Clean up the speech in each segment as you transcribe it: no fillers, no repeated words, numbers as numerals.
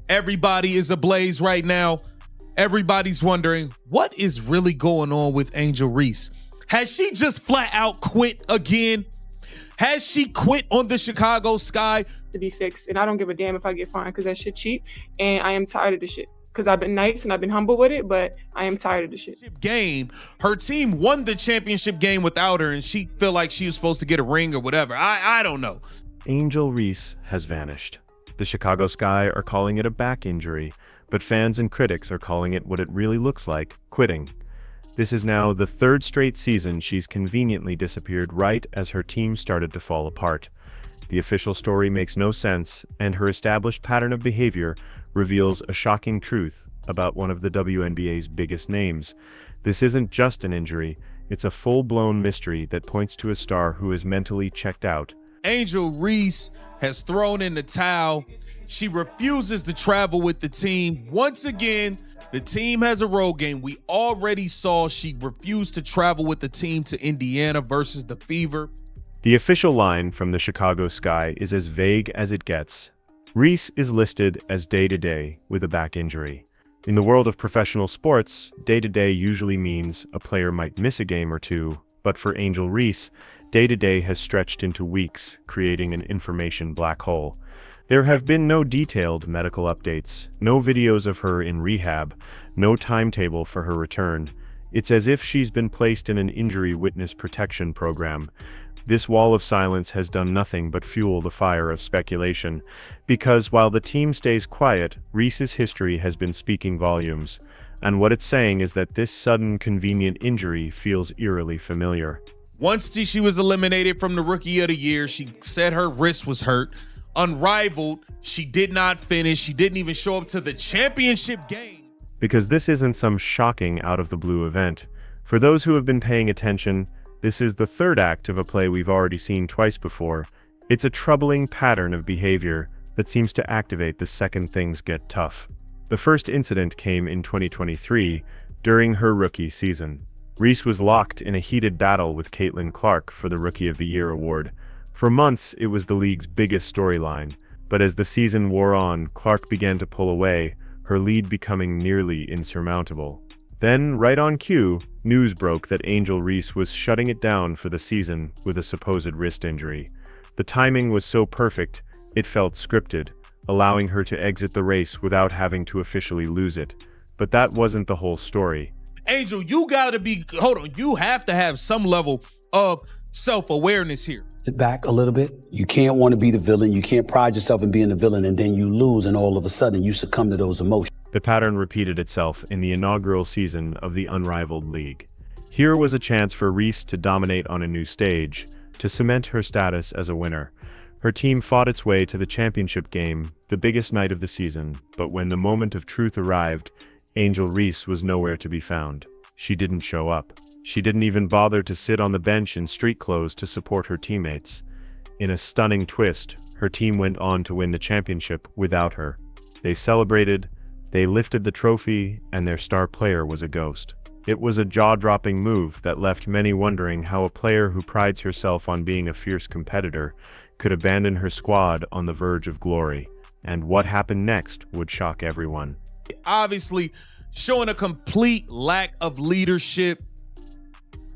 Everybody is ablaze right now. Everybody's wondering, what is really going on with Angel Reese? Has she just flat out quit again? Has she quit on the Chicago Sky? To be fixed, and I don't give a damn if I get fined because that shit cheap, and I am tired of the shit. Because I've been nice and I've been humble with it, but I am tired of the shit. Game, her team won the championship game without her, and she feel like she was supposed to get a ring or whatever. I don't know. Angel Reese has vanished. The Chicago Sky are calling it a back injury, but fans and critics are calling it what it really looks like, quitting. This is now the third straight season she's conveniently disappeared right as her team started to fall apart. The official story makes no sense, and her established pattern of behavior reveals a shocking truth about one of the WNBA's biggest names. This isn't just an injury, it's a full-blown mystery that points to a star who is mentally checked out. Angel Reese has thrown in the towel. She refuses to travel with the team. Once again, the team has a road game. We already saw she refused to travel with the team to Indiana versus the Fever. The official line from the Chicago Sky is as vague as it gets. Reese is listed as day-to-day with a back injury. In the world of professional sports, day-to-day usually means a player might miss a game or two, but for Angel Reese, day-to-day has stretched into weeks, creating an information black hole. There have been no detailed medical updates, no videos of her in rehab, no timetable for her return. It's as if she's been placed in an injury witness protection program. This wall of silence has done nothing but fuel the fire of speculation, because while the team stays quiet, Reese's history has been speaking volumes, and what it's saying is that this sudden, convenient injury feels eerily familiar. Once she was eliminated from the Rookie of the Year, she said her wrist was hurt. Unrivaled, she did not finish. She didn't even show up to the championship game. Because this isn't some shocking out-of-the-blue event. For those who have been paying attention, this is the third act of a play we've already seen twice before. It's a troubling pattern of behavior that seems to activate the second things get tough. The first incident came in 2023, during her rookie season. Reese was locked in a heated battle with Caitlin Clark for the Rookie of the Year award. For months, it was the league's biggest storyline, but as the season wore on, Clark began to pull away, her lead becoming nearly insurmountable. Then, right on cue, news broke that Angel Reese was shutting it down for the season with a supposed wrist injury. The timing was so perfect, it felt scripted, allowing her to exit the race without having to officially lose it. But that wasn't the whole story. Angel, you have to have some level of self-awareness here. Back a little bit. You can't want to be the villain. You can't pride yourself in being the villain, and then you lose, and all of a sudden you succumb to those emotions. The pattern repeated itself in the inaugural season of the Unrivaled League. Here was a chance for Reese to dominate on a new stage, to cement her status as a winner. Her team fought its way to the championship game, the biggest night of the season, but when the moment of truth arrived, Angel Reese was nowhere to be found. She didn't show up. She didn't even bother to sit on the bench in street clothes to support her teammates. In a stunning twist, her team went on to win the championship without her. They celebrated, they lifted the trophy, and their star player was a ghost. It was a jaw-dropping move that left many wondering how a player who prides herself on being a fierce competitor could abandon her squad on the verge of glory. And what happened next would shock everyone. Obviously, showing a complete lack of leadership.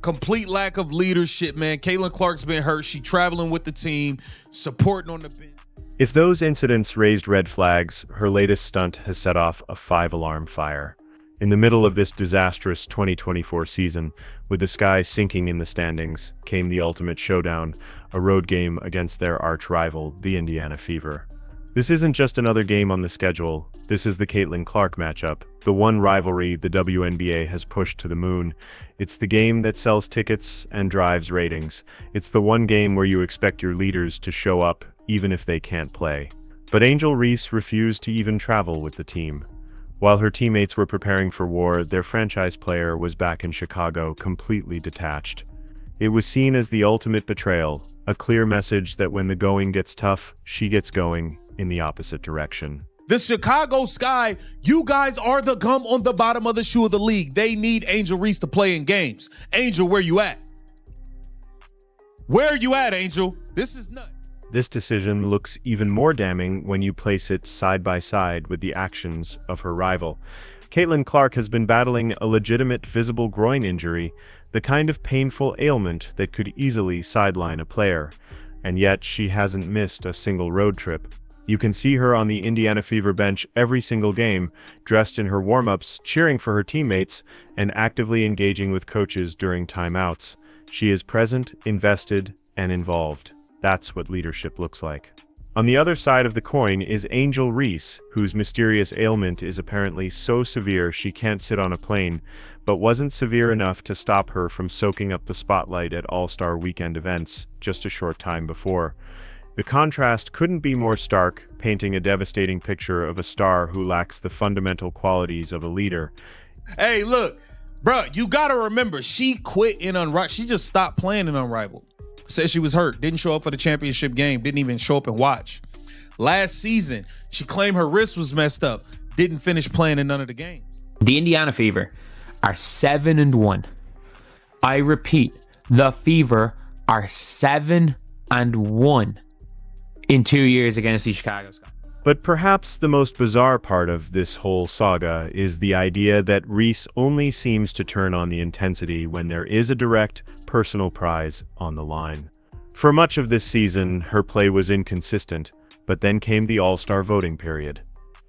Man. Caitlin Clark's been hurt. She traveling with the team, supporting on the bench. If those incidents raised red flags, her latest stunt has set off a 5-alarm fire. In the middle of this disastrous 2024 season, with the Sky sinking in the standings, came the ultimate showdown, a road game against their arch-rival, the Indiana Fever. This isn't just another game on the schedule, this is the Caitlin Clark matchup, the one rivalry the WNBA has pushed to the moon. It's the game that sells tickets and drives ratings. It's the one game where you expect your leaders to show up, even if they can't play. But Angel Reese refused to even travel with the team. While her teammates were preparing for war, their franchise player was back in Chicago, completely detached. It was seen as the ultimate betrayal, a clear message that when the going gets tough, she gets going in the opposite direction. The Chicago Sky, you guys are the gum on the bottom of the shoe of the league. They need Angel Reese to play in games. Angel, where you at? Where you at, Angel? This is nuts. This decision looks even more damning when you place it side by side with the actions of her rival. Caitlin Clark has been battling a legitimate visible groin injury, the kind of painful ailment that could easily sideline a player. And yet she hasn't missed a single road trip. You can see her on the Indiana Fever bench every single game, dressed in her warm-ups, cheering for her teammates, and actively engaging with coaches during timeouts. She is present, invested, and involved. That's what leadership looks like. On the other side of the coin is Angel Reese, whose mysterious ailment is apparently so severe she can't sit on a plane, but wasn't severe enough to stop her from soaking up the spotlight at All-Star Weekend events just a short time before. The contrast couldn't be more stark, painting a devastating picture of a star who lacks the fundamental qualities of a leader. Hey, look, bro, you gotta remember, she quit in Unrivaled. She just stopped playing in Unrivaled. Said she was hurt, didn't show up for the championship game, didn't even show up and watch. Last season, she claimed her wrist was messed up, didn't finish playing in none of the games. The Indiana Fever are 7-1. I repeat, the Fever are 7-1 in 2 years against the Chicago Sky. But perhaps the most bizarre part of this whole saga is the idea that Reese only seems to turn on the intensity when there is a direct, personal prize on the line. For much of this season, her play was inconsistent, but then came the All-Star voting period.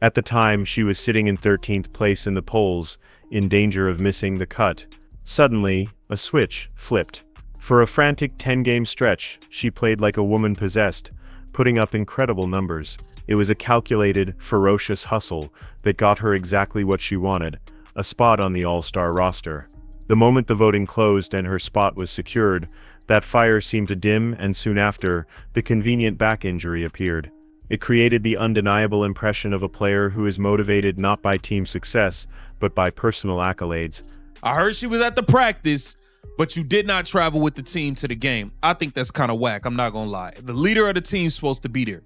At the time, she was sitting in 13th place in the polls, in danger of missing the cut. Suddenly, a switch flipped. For a frantic 10-game stretch, she played like a woman possessed, putting up incredible numbers. It was a calculated, ferocious hustle that got her exactly what she wanted, a spot on the All-Star roster. The moment the voting closed and her spot was secured, that fire seemed to dim, and soon after, the convenient back injury appeared. It created the undeniable impression of a player who is motivated not by team success, but by personal accolades. I heard she was at the practice, but you did not travel with the team to the game. I think that's kind of whack, I'm not gonna lie. The leader of the team's supposed to be there.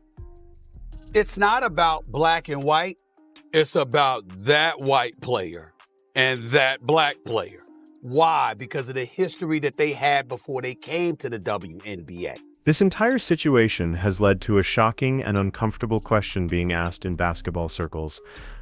It's not about black and white. It's about that white player and that black player. Why? Because of the history that they had before they came to the WNBA. This entire situation has led to a shocking and uncomfortable question being asked in basketball circles.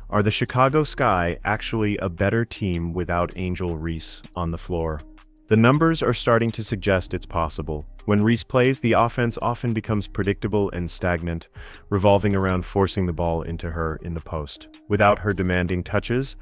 Are the Chicago Sky actually a better team without Angel Reese on the floor? The numbers are starting to suggest it's possible. When Reese plays, the offense often becomes predictable and stagnant, revolving around forcing the ball into her in the post. Without her demanding touches,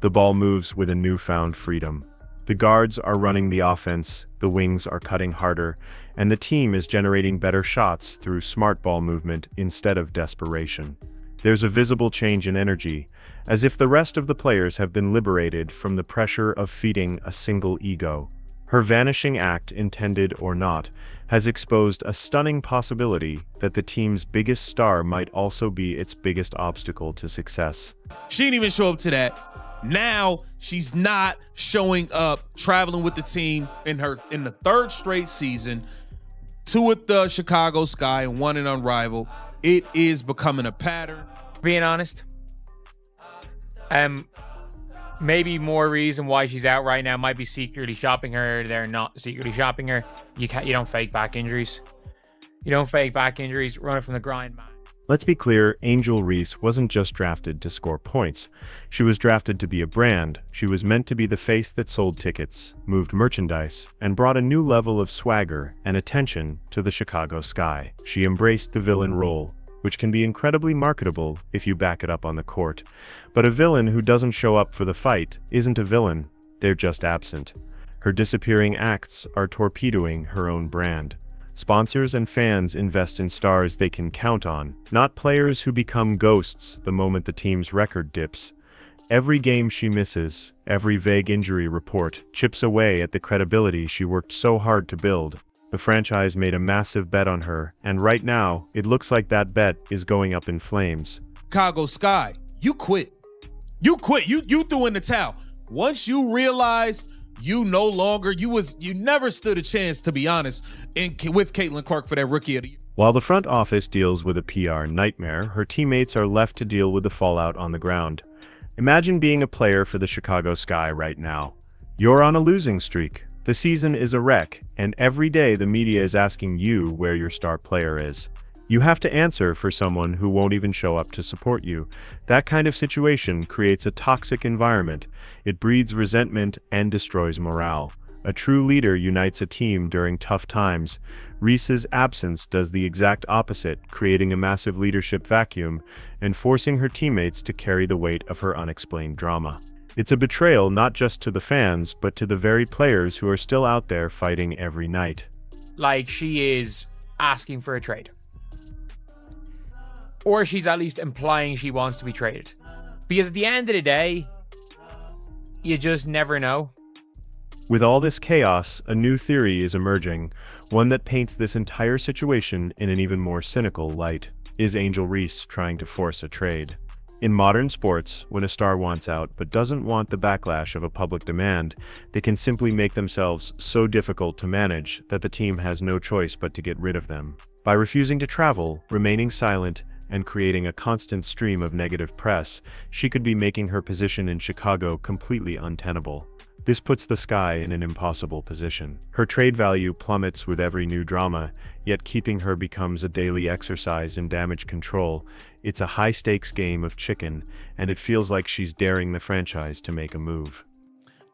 the ball moves with a newfound freedom. The guards are running the offense, the wings are cutting harder, and the team is generating better shots through smart ball movement instead of desperation. There's a visible change in energy, as if the rest of the players have been liberated from the pressure of feeding a single ego. Her vanishing act, intended or not, has exposed a stunning possibility that the team's biggest star might also be its biggest obstacle to success. She didn't even show up to that. Now she's not showing up, traveling with the team in the third straight season, 2 with the Chicago Sky and 1 in Unrivaled. It is becoming a pattern. Being honest, maybe more reason why she's out right now might be secretly shopping her. They're not secretly shopping her. You don't fake back injuries. You don't fake back injuries. Run it from the grind, man. Let's be clear, Angel Reese wasn't just drafted to score points. She was drafted to be a brand. She was meant to be the face that sold tickets, moved merchandise, and brought a new level of swagger and attention to the Chicago Sky. She embraced the villain role, which can be incredibly marketable if you back it up on the court. But a villain who doesn't show up for the fight isn't a villain, they're just absent. Her disappearing acts are torpedoing her own brand. Sponsors and fans invest in stars they can count on, not players who become ghosts the moment the team's record dips. Every game she misses, every vague injury report, chips away at the credibility she worked so hard to build. The franchise made a massive bet on her, and right now, it looks like that bet is going up in flames. Chicago Sky, you quit. You quit. You threw in the towel. Once you realized you never stood a chance, to be honest, with Caitlin Clark for that Rookie of the Year. While the front office deals with a PR nightmare, her teammates are left to deal with the fallout on the ground. Imagine being a player for the Chicago Sky right now. You're on a losing streak. The season is a wreck, and every day the media is asking you where your star player is. You have to answer for someone who won't even show up to support you. That kind of situation creates a toxic environment. It breeds resentment and destroys morale. A true leader unites a team during tough times. Reese's absence does the exact opposite, creating a massive leadership vacuum and forcing her teammates to carry the weight of her unexplained drama. It's a betrayal not just to the fans, but to the very players who are still out there fighting every night. Like, she is asking for a trade. Or she's at least implying she wants to be traded. Because at the end of the day, you just never know. With all this chaos, a new theory is emerging, one that paints this entire situation in an even more cynical light. Is Angel Reese trying to force a trade? In modern sports, when a star wants out but doesn't want the backlash of a public demand, they can simply make themselves so difficult to manage that the team has no choice but to get rid of them. By refusing to travel, remaining silent, and creating a constant stream of negative press, she could be making her position in Chicago completely untenable. This puts the Sky in an impossible position. Her trade value plummets with every new drama, yet keeping her becomes a daily exercise in damage control. It's a high-stakes game of chicken, and it feels like she's daring the franchise to make a move.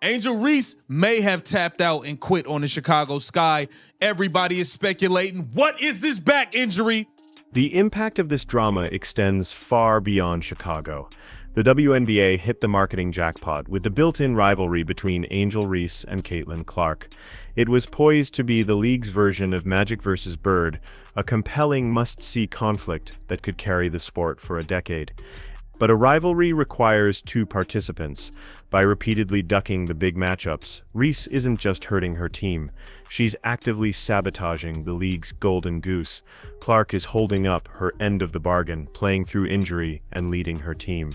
Angel Reese may have tapped out and quit on the Chicago Sky. Everybody is speculating, what is this back injury? The impact of this drama extends far beyond Chicago. The WNBA hit the marketing jackpot with the built-in rivalry between Angel Reese and Caitlin Clark. It was poised to be the league's version of Magic vs. Bird, a compelling must-see conflict that could carry the sport for a decade. But a rivalry requires two participants. By repeatedly ducking the big matchups, Reese isn't just hurting her team. She's actively sabotaging the league's golden goose. Clark is holding up her end of the bargain, playing through injury and leading her team.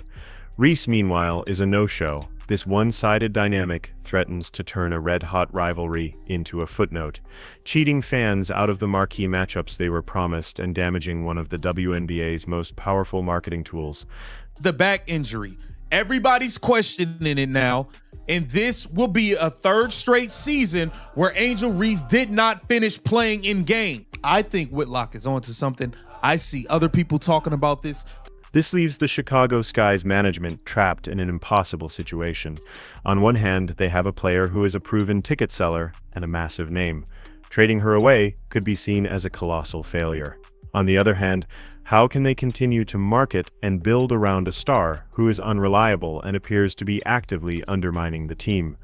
Reese, meanwhile, is a no-show. This one-sided dynamic threatens to turn a red-hot rivalry into a footnote, cheating fans out of the marquee matchups they were promised and damaging one of the WNBA's most powerful marketing tools. The back injury. Everybody's questioning it now, and this will be a third straight season where Angel Reese did not finish playing in game. I think Whitlock is onto something. I see other people talking about this. This leaves the Chicago Sky's management trapped in an impossible situation. On one hand, they have a player who is a proven ticket seller and a massive name. Trading her away could be seen as a colossal failure. On the other hand, how can they continue to market and build around a star who is unreliable and appears to be actively undermining the team?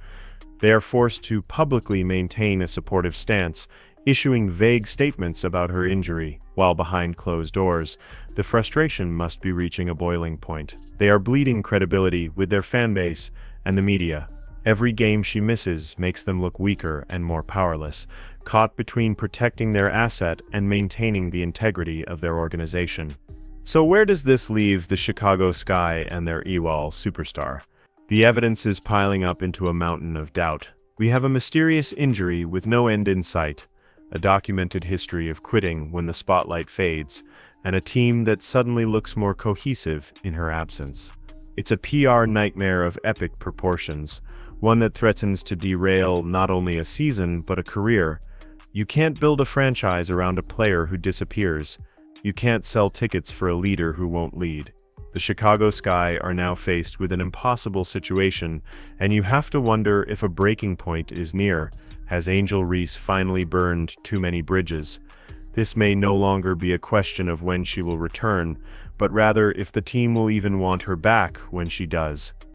They are forced to publicly maintain a supportive stance, issuing vague statements about her injury, while behind closed doors, the frustration must be reaching a boiling point. They are bleeding credibility with their fan base and the media. Every game she misses makes them look weaker and more powerless, caught between protecting their asset and maintaining the integrity of their organization. So where does this leave the Chicago Sky and their Ewall superstar? The evidence is piling up into a mountain of doubt. We have a mysterious injury with no end in sight, a documented history of quitting when the spotlight fades, and a team that suddenly looks more cohesive in her absence. It's a PR nightmare of epic proportions, one that threatens to derail not only a season but a career. You can't build a franchise around a player who disappears. You can't sell tickets for a leader who won't lead. The Chicago Sky are now faced with an impossible situation, and you have to wonder if a breaking point is near. Has Angel Reese finally burned too many bridges? This may no longer be a question of when she will return, but rather if the team will even want her back when she does.